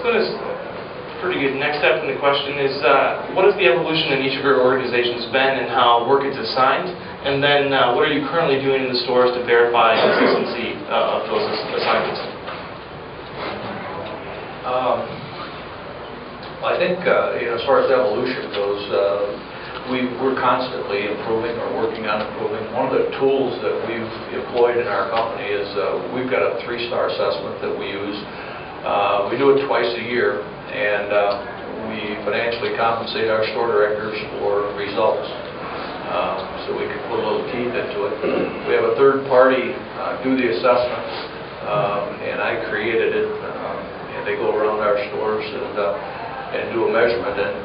So this pretty good. Next step in the question is, what has the evolution in each of your organizations been and how work gets assigned? And then what are you currently doing in the stores to verify consistency of those assignments? I think as far as evolution goes, we're constantly improving or working on improving. One of the tools that we've employed in our company is we've got a 3-star assessment that we use. We do it twice a year, and we financially compensate our store directors for results. So we can put a little teeth into it. We have a third party do the assessment, and I created it, and they go around our stores and do a measurement, and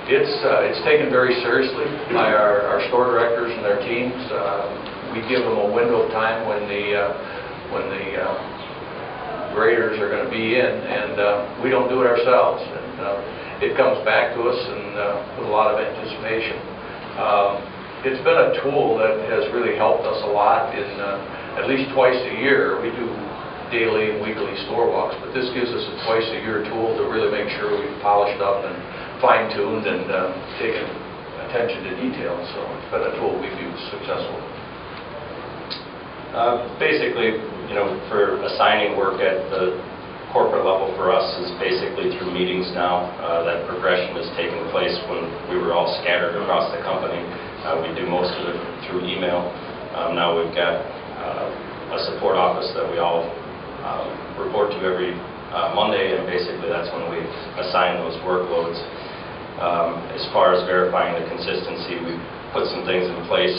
it's taken very seriously by our store directors and their teams. We give them a window of time when the graders are going to be in, and we don't do it ourselves. And it comes back to us and with a lot of anticipation. It's been a tool that has really helped us a lot. In at least twice a year, we do daily and weekly store walks, but this gives us a twice a year tool to really make sure we've polished up and fine-tuned and taken attention to detail. So it's been a tool we've used successfully. Basically, for assigning work at the corporate level for us is basically through meetings now. That progression has taken place when we were all scattered across the company. We do most of it through email. Now we've got a support office that we all report to every Monday, and basically that's when we assign those workloads. As far as verifying the consistency, we've put some things in place.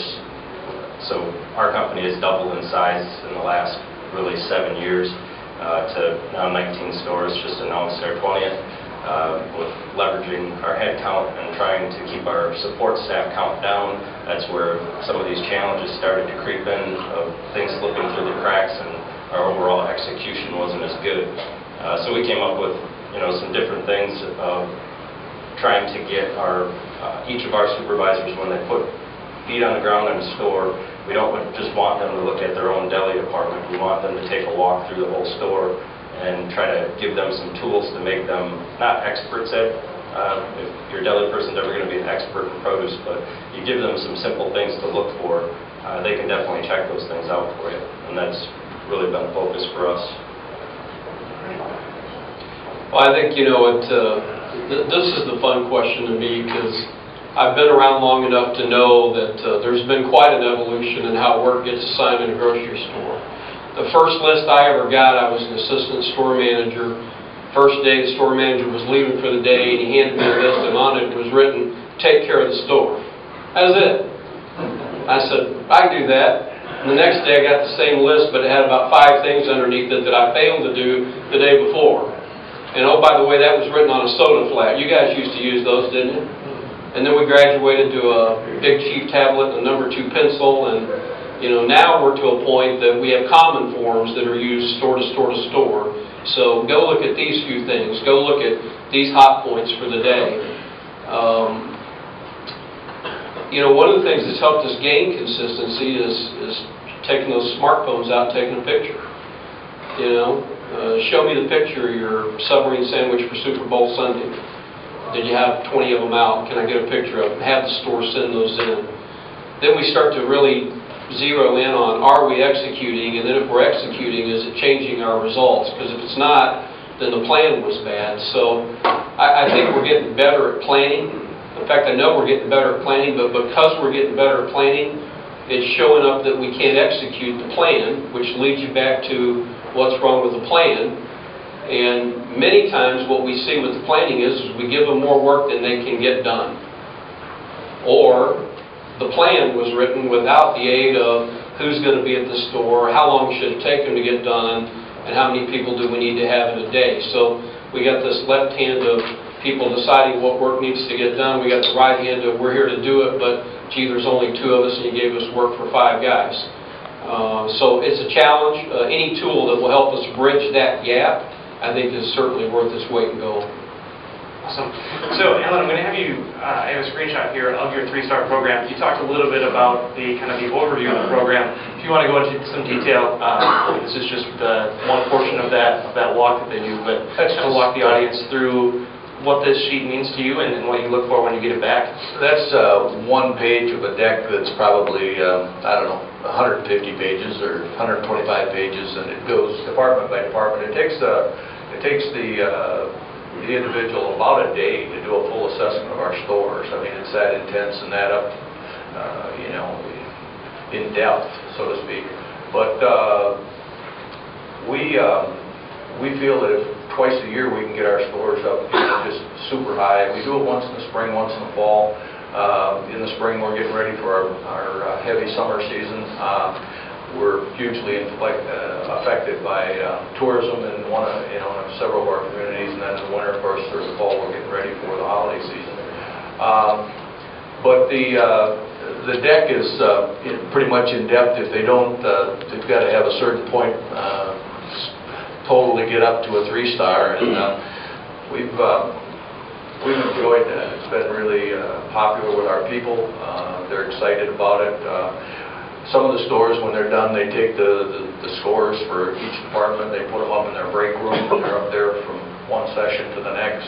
So our company has doubled in size in the last really 7 years to now 19 stores, just announced our 20th, with leveraging our head count and trying to keep our support staff count down. That's where some of these challenges started to creep in, of things slipping through the cracks, and our overall execution wasn't as good. So we came up with some different things of trying to get each of our supervisors, when they put feet on the ground in a store, we don't just want them to look at their own deli department. We want them to take a walk through the whole store and try to give them some tools to make them not experts at. If your deli person's ever going to be an expert in produce, but you give them some simple things to look for, they can definitely check those things out for you, and that's really been a focus for us. Well, I think this is the fun question to me, because I've been around long enough to know that there's been quite an evolution in how work gets assigned in a grocery store. The first list I ever got, I was an assistant store manager. First day the store manager was leaving for the day, and he handed me a list, and on it was written, "Take care of the store." That was it. I said, "I can do that." And the next day I got the same list, but it had about 5 things underneath it that I failed to do the day before. And oh, by the way, that was written on a soda flat. You guys used to use those, didn't you? And then we graduated to a big chief tablet and a number 2 pencil, and now we're to a point that we have common forms that are used store to store to store. So go look at these few things. Go look at these hot points for the day. One of the things that's helped us gain consistency is taking those smartphones out and taking a picture. Show me the picture of your submarine sandwich for Super Bowl Sunday. Did you have 20 of them out? Can I get a picture of them? Have the store send those in. Then we start to really zero in on, are we executing? And then if we're executing, is it changing our results? Because if it's not, then the plan was bad. So I think we're getting better at planning. In fact, I know we're getting better at planning, but because we're getting better at planning, it's showing up that we can't execute the plan, which leads you back to what's wrong with the plan. And many times what we see with the planning is we give them more work than they can get done. Or the plan was written without the aid of who's going to be at the store, how long should it take them to get done, and how many people do we need to have in a day. So we got this left hand of people deciding what work needs to get done. We got the right hand of we're here to do it, but gee, there's only 2 of us and you gave us work for 5 guys. So it's a challenge. Any tool that will help us bridge that gap, I think, is certainly worth its weight in gold. Awesome. So, Alan, I'm going to have you, I have a screenshot here of your 3-star program. You talked a little bit about the kind of the overview of the program. If you want to go into some detail, this is just one portion of that walk that they do, but to walk the audience through what this sheet means to you and what you look for when you get it back. That's one page of a deck that's probably, I don't know, 150 pages or 125 pages, and it goes department by department. It takes the individual about a day to do a full assessment of our stores. I mean, it's that intense and that up, you know, in depth, so to speak. But we feel that if twice a year we can get our stores up, you know, just super high. We do it once in the spring, once in the fall. In the spring, we're getting ready for our heavy summer season. We're hugely affected by tourism in several of our communities, and then in the winter, of course, through the fall, we're getting ready for the holiday season. But the deck is pretty much in depth. If they don't, they've got to have a certain point total to get up to a 3-star, and we've enjoyed that. It's been really popular with our people. They're excited about it. Some of the stores, when they're done, they take the scores for each department. They put them up in their break room, and they're up there from one session to the next.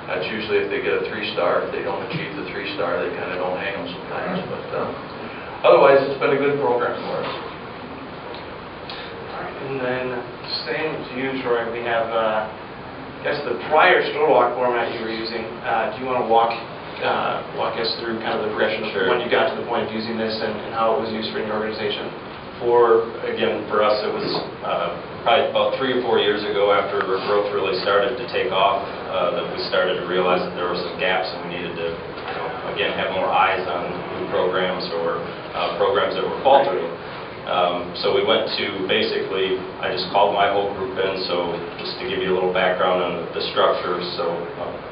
That's usually if they get a 3-star. If they don't achieve the 3-star, they kind of don't hang them sometimes. But otherwise, it's been a good program for us. And then, same to you, Troy. We have, I guess, the prior store walk format you were using. Do you want to walk us through kind of the progression of when you got to the point of using this and how it was used for your organization? For us, it was probably about 3 or 4 years ago, after our growth really started to take off, that we started to realize that there were some gaps and we needed to, again, have more eyes on new programs or programs that were faltering. So we went to basically, I just called my whole group in, so just to give you a little background on the structure. So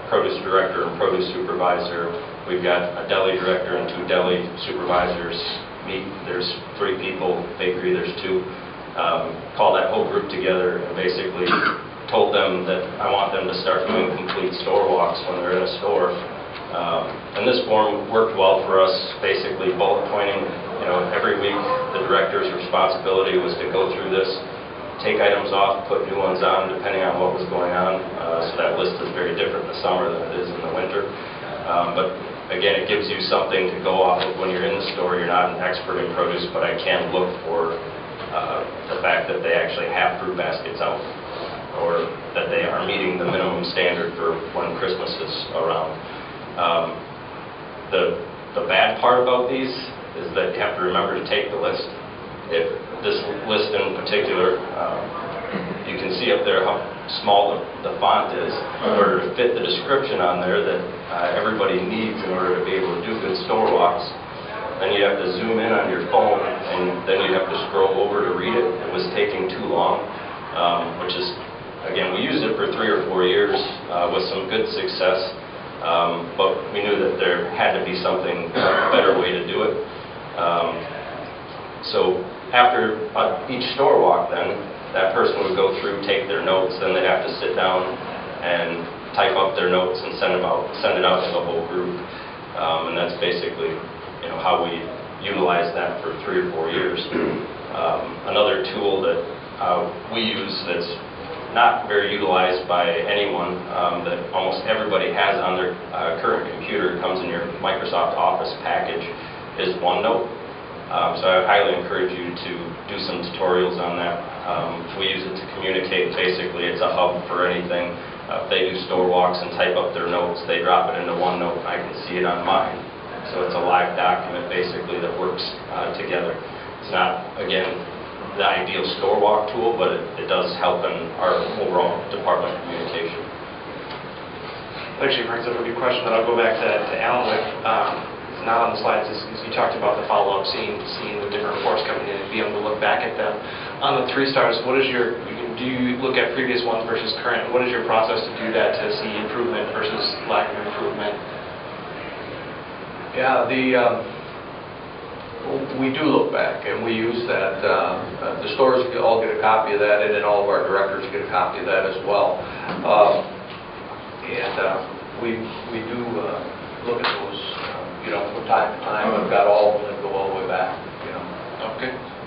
produce director and produce supervisor, we've got a deli director and 2 deli supervisors. Meat, there's 3 people. Bakery, there's 2. Called that whole group together and basically told them that I want them to start doing complete store walks when they're in a store. And this form worked well for us, basically bullet pointing. Every week the director's responsibility was to go through this, take items off, put new ones on, depending on what was going on. So that list is very different in the summer than it is in the winter. But again, it gives you something to go off of when you're in the store. You're not an expert in produce, but I can look for the fact that they actually have fruit baskets out, or that they are meeting the minimum standard for when Christmas is around. The bad part about these is that you have to remember to take the list. If this list in particular, you can see up there how small the font is. In order to fit the description on there that everybody needs in order to be able to do good store walks, then you have to zoom in on your phone, and then you have to scroll over to read it. It was taking too long, which is, again, we used it for 3 or 4 years with some good success, but we knew that there had to be something, a better way to do it. So after each store walk, then, that person would go through, take their notes, then they'd have to sit down and type up their notes and send it out to the whole group. And that's basically, how we utilized that for 3 or 4 years. Another tool that we use that's not very utilized by anyone, that almost everybody has on their current computer, comes in your Microsoft Office package, is OneNote. So I highly encourage you to do some tutorials on that. We use it to communicate. Basically, it's a hub for anything. If they do store walks and type up their notes, they drop it into OneNote, and I can see it on mine. So it's a live document, basically, that works together. It's not, again, the ideal store walk tool, but it does help in our overall department communication. Actually brings up a good question that I'll go back to Alan with. It's not on the slides, is you talked about the follow-up, seeing the different reports coming in and being able to look back at them. On the 3 stars, do you look at previous ones versus current? What is your process to do that, to see improvement versus lack of improvement? Yeah, we do look back, and we use that. The stores all get a copy of that, and then all of our directors get a copy of that as well. And we do look at those, from time to time. I've got all of them that go all the way back, Okay.